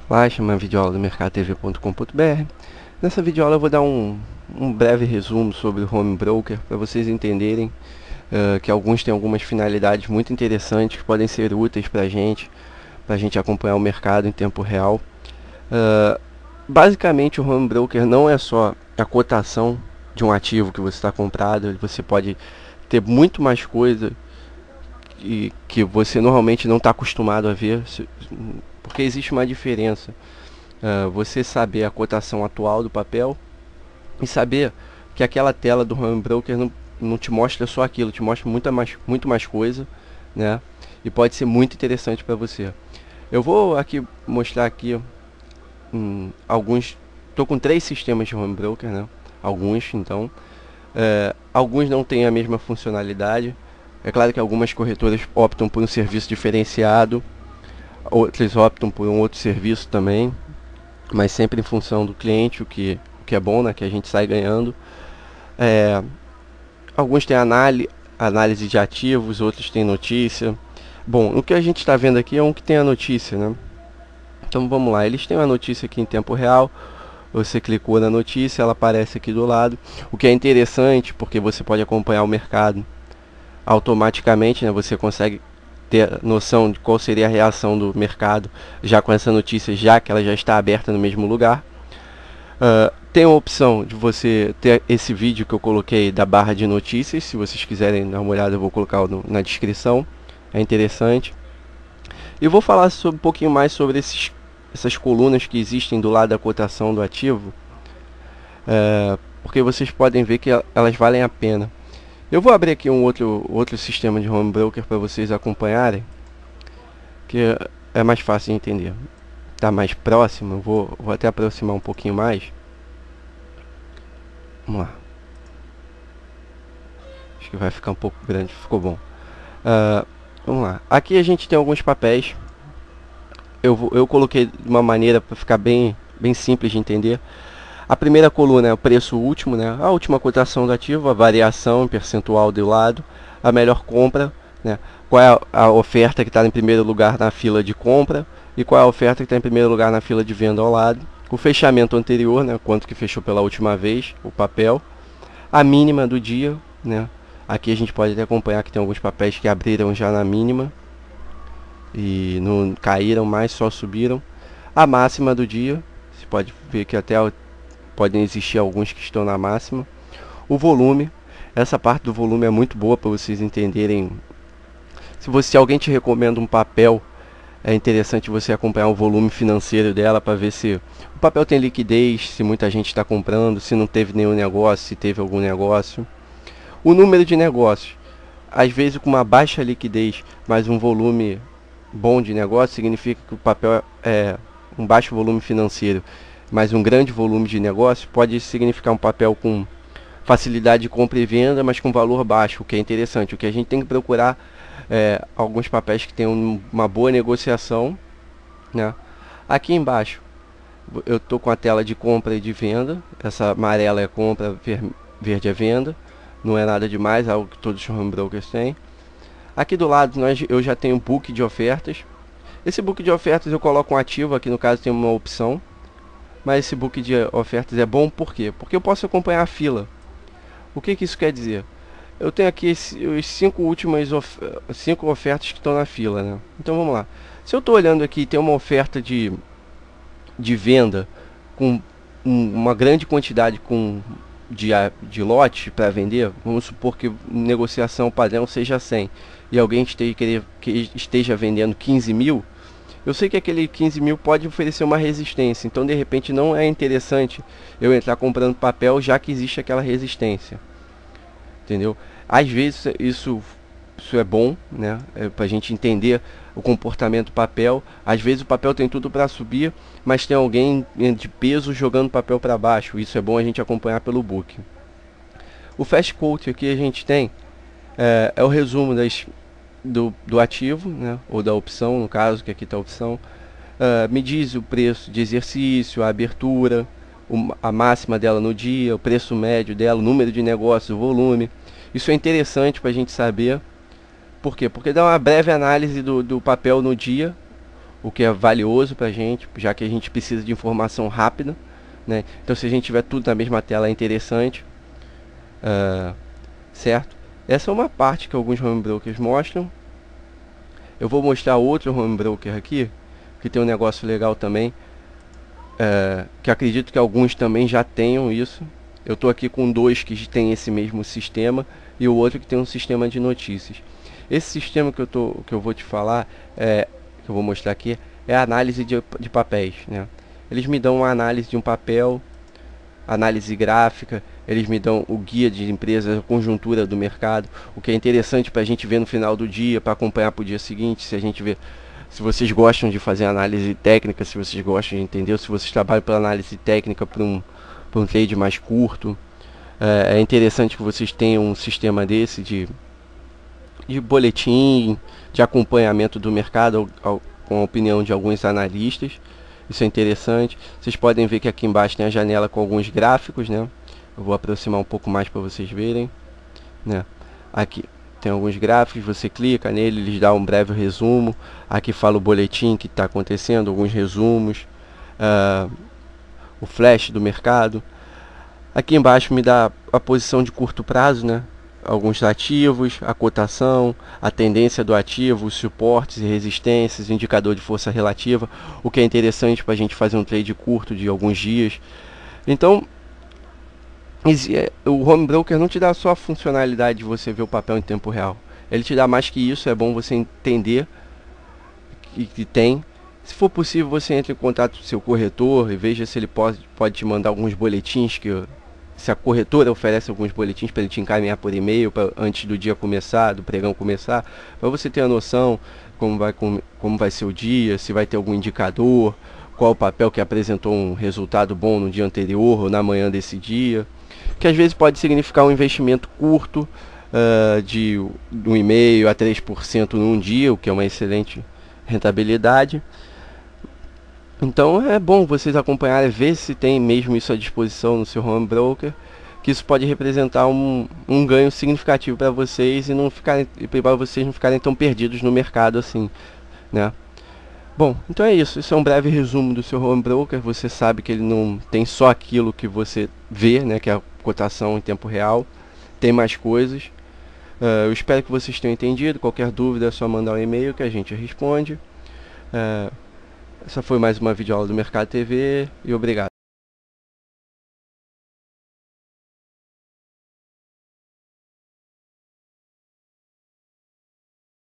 Lá chama videoaula do mercadotv.com.br. Nessa videoaula eu vou dar um breve resumo sobre o Home Broker para vocês entenderem que alguns têm algumas finalidades muito interessantes que podem ser úteis para a gente acompanhar o mercado em tempo real. Basicamente o Home Broker não é só a cotação de um ativo que você está comprado, você pode ter muito mais coisa que você normalmente não está acostumado a ver, porque existe uma diferença. Você saber a cotação atual do papel e saber que aquela tela do Home Broker não te mostra só aquilo, te mostra muito mais coisa, né? E pode ser muito interessante para você. Eu vou aqui mostrar aqui alguns. Estou com 3 sistemas de Home Broker, né? Alguns, então. Alguns não têm a mesma funcionalidade. É claro que algumas corretoras optam por um serviço diferenciado, outras optam por um outro serviço também, mas sempre em função do cliente, o que é bom, né, que a gente sai ganhando. Alguns têm análise de ativos, outros têm notícia. Bom, o que a gente está vendo aqui é um que tem a notícia, né? Então vamos lá, eles têm uma notícia aqui em tempo real. Você clicou na notícia, ela aparece aqui do lado, o que é interessante porque você pode acompanhar o mercado automaticamente, né? Você consegue ter noção de qual seria a reação do mercado já com essa notícia, já que ela já está aberta no mesmo lugar. Tem a opção de você ter esse vídeo que eu coloquei da barra de notícias. Se vocês quiserem dar uma olhada, eu vou colocar na descrição. É interessante. E vou falar um pouquinho mais sobre essas colunas que existem do lado da cotação do ativo, porque vocês podem ver que elas valem a pena. Eu vou abrir aqui um outro sistema de Home Broker para vocês acompanharem, que é mais fácil de entender. Está mais próximo, vou até aproximar um pouquinho mais. Vamos lá. Acho que vai ficar um pouco grande, ficou bom. Vamos lá. Aqui a gente tem alguns papéis. Eu coloquei de uma maneira para ficar bem simples de entender. A primeira coluna é o preço último, né? A última cotação do ativo, a variação em percentual do lado, a melhor compra, né? Qual é a oferta que está em primeiro lugar na fila de compra e qual é a oferta que está em primeiro lugar na fila de venda ao lado. O fechamento anterior, né? Quanto que fechou pela última vez, o papel. A mínima do dia, né? Aqui a gente pode até acompanhar que tem alguns papéis que abriram já na mínima e não caíram mais, só subiram. A máxima do dia, você pode ver que até podem existir alguns que estão na máxima. O volume, essa parte do volume é muito boa para vocês entenderem. Se alguém te recomenda um papel, é interessante você acompanhar o volume financeiro dela para ver se o papel tem liquidez, se muita gente está comprando, se não teve nenhum negócio, se teve algum negócio. O número de negócios, às vezes com uma baixa liquidez, mas um volume bom de negócio, significa que o papel é um baixo volume financeiro, mas um grande volume de negócio, pode significar um papel com facilidade de compra e venda, mas com valor baixo, o que é interessante. O que a gente tem que procurar alguns papéis que tenham uma boa negociação, né? Aqui embaixo eu estou com a tela de compra e de venda. Essa amarela é compra, verde é venda. Não é nada demais, é algo que todos os home brokers têm. Aqui do lado eu já tenho um book de ofertas. Esse book de ofertas eu coloco um ativo, aqui no caso tem uma opção. Mas esse book de ofertas é bom por quê? Porque eu posso acompanhar a fila. O que isso quer dizer? Eu tenho aqui os 5 últimas 5 ofertas que estão na fila, né? Então vamos lá. Se eu estou olhando aqui e tem uma oferta de venda com uma grande quantidade de lote para vender, vamos supor que negociação padrão seja 100 e alguém que esteja vendendo 15 mil, eu sei que aquele 15 mil pode oferecer uma resistência, então de repente não é interessante eu entrar comprando papel já que existe aquela resistência, entendeu? Às vezes isso é bom, né? Para a gente entender o comportamento do papel. Às vezes o papel tem tudo para subir, mas tem alguém de peso jogando papel para baixo. Isso é bom a gente acompanhar pelo book. O Fast Quote aqui a gente tem é o resumo do ativo, né? Ou da opção, no caso, que aqui está a opção. Me diz o preço de exercício, a abertura, a máxima dela no dia, o preço médio dela, o número de negócios, o volume. Isso é interessante para a gente saber. Por quê? Porque dá uma breve análise do papel no dia, o que é valioso para a gente, já que a gente precisa de informação rápida, né? Então se a gente tiver tudo na mesma tela é interessante, certo? Essa é uma parte que alguns home brokers mostram. Eu vou mostrar outro home broker aqui, que tem um negócio legal também, que acredito que alguns também já tenham isso. Eu estou aqui com dois que tem esse mesmo sistema e o outro que tem um sistema de notícias. Esse sistema que eu vou te falar, que eu vou mostrar aqui, é a análise de papéis, né? Eles me dão uma análise de um papel, análise gráfica, eles me dão o guia de empresas, a conjuntura do mercado, o que é interessante para a gente ver no final do dia, para acompanhar para o dia seguinte, se a gente vê, se vocês gostam de fazer análise técnica, se vocês gostam de entender, se vocês trabalham para análise técnica para um trade mais curto, é interessante que vocês tenham um sistema desse de boletim, de acompanhamento do mercado, com a opinião de alguns analistas. Isso é interessante. Vocês podem ver que aqui embaixo tem a janela com alguns gráficos, né? Eu vou aproximar um pouco mais para vocês verem, né? Aqui tem alguns gráficos, você clica nele, eles dão um breve resumo. Aqui fala o boletim que está acontecendo, alguns resumos, o flash do mercado. Aqui embaixo me dá a posição de curto prazo, né? Alguns ativos, a cotação, a tendência do ativo, os suportes e resistências, indicador de força relativa, o que é interessante para a gente fazer um trade curto de alguns dias. Então, o home broker não te dá só a funcionalidade de você ver o papel em tempo real. Ele te dá mais que isso, é bom você entender que tem. Se for possível, você entre em contato com o seu corretor e veja se ele pode te mandar alguns boletins, se a corretora oferece alguns boletins para ele te encaminhar por e-mail antes do dia começar, do pregão começar, para você ter a noção como vai ser o dia, se vai ter algum indicador, qual o papel que apresentou um resultado bom no dia anterior ou na manhã desse dia, que às vezes pode significar um investimento curto, de 1,5% a 3% num dia, o que é uma excelente rentabilidade. Então é bom vocês acompanharem, ver se tem mesmo isso à disposição no seu home broker, que isso pode representar um ganho significativo para vocês e para vocês não ficarem tão perdidos no mercado assim, né? Bom, então é isso. Isso é um breve resumo do seu home broker. Você sabe que ele não tem só aquilo que você vê, né, que é a cotação em tempo real. Tem mais coisas. Eu espero que vocês tenham entendido. Qualquer dúvida é só mandar um e-mail que a gente responde. Essa foi mais uma videoaula do Mercado TV e obrigado.